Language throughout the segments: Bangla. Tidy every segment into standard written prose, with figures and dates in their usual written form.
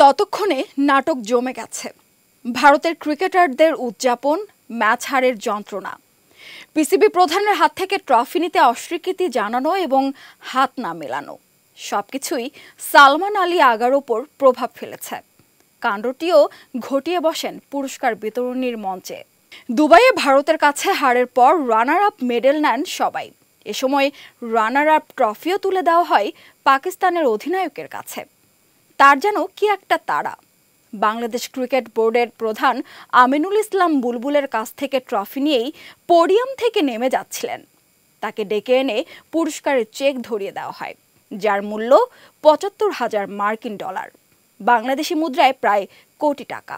ততক্ষণে নাটক জমে গেছে। ভারতের ক্রিকেটারদের উদযাপন, ম্যাচ হারের যন্ত্রণা, পিসিবি প্রধানের হাত থেকে ট্রফি নিতে অস্বীকৃতি জানানো এবং হাত না মেলানো, সবকিছুই সালমান আলী আগার ওপর প্রভাব ফেলেছে। কাণ্ডটিও ঘটিয়ে বসেন পুরস্কার বিতরণীর মঞ্চে। দুবাইয়ে ভারতের কাছে হারের পর রানার আপ মেডেল নেন সবাই। এ সময় রানার আপ ট্রফিও তুলে দেওয়া হয় পাকিস্তানের অধিনায়কের কাছে। তার যেন কি একটা তাড়া। বাংলাদেশ ক্রিকেট বোর্ডের প্রধান আমিনুল ইসলাম বুলবুলের কাছ থেকে ট্রফি নিয়েই পোডিয়াম থেকে নেমে যাচ্ছিলেন। তাকে ডেকে এনে পুরস্কারের চেক ধরিয়ে দেওয়া হয়, যার মূল্য ৭৫,০০০ মার্কিন ডলার, বাংলাদেশি মুদ্রায় প্রায় কোটি টাকা।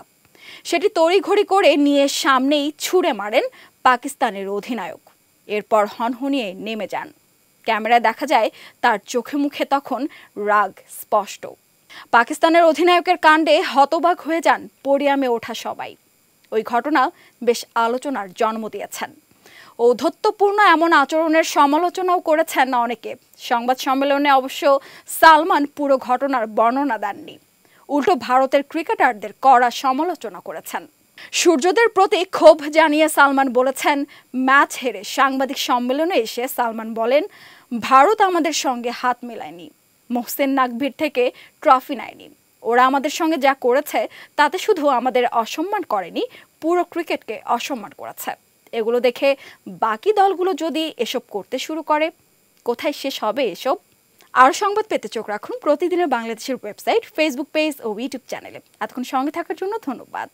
সেটি তড়িঘড়ি করে নিয়ে সামনেই ছুঁড়ে মারেন পাকিস্তানের অধিনায়ক। এরপর হনহনিয়ে নেমে যান। ক্যামেরায় দেখা যায় তার চোখে মুখে তখন রাগ স্পষ্ট। পাকিস্তানের অধিনায়কের কাণ্ডে হতবাক হয়ে যান পোডিয়ামে ওঠা সবাই। ওই ঘটনা বেশ আলোচনার জন্ম দিয়েছেন। ঔদ্ধত্যপূর্ণ এমন আচরণের সমালোচনাও করেছেন অনেকে। সংবাদ সম্মেলনে অবশ্য সালমান পুরো ঘটনার বর্ণনা দেননি, উল্টো ভারতের ক্রিকেটারদের কড়া সমালোচনা করেছেন। সূর্যদের প্রতি ক্ষোভ জানিয়ে সালমান বলেছেন, ম্যাচ হেরে সাংবাদিক সম্মেলনে এসে সালমান বলেন, ভারত আমাদের সঙ্গে হাত মেলায়নি, মোহসেন নাকভির থেকে ট্রফি নেয়নি। ওরা আমাদের সঙ্গে যা করেছে তাতে শুধু আমাদের অসম্মান করেনি, পুরো ক্রিকেটকে অসম্মান করেছে। এগুলো দেখে বাকি দলগুলো যদি এসব করতে শুরু করে, কোথায় শেষ হবে এসব? আর সংবাদ পেতে চোখ রাখুন প্রতিদিনের বাংলাদেশের ওয়েবসাইট, ফেসবুক পেজ ও ইউটিউব চ্যানেলে। এতক্ষণ সঙ্গে থাকার জন্য ধন্যবাদ।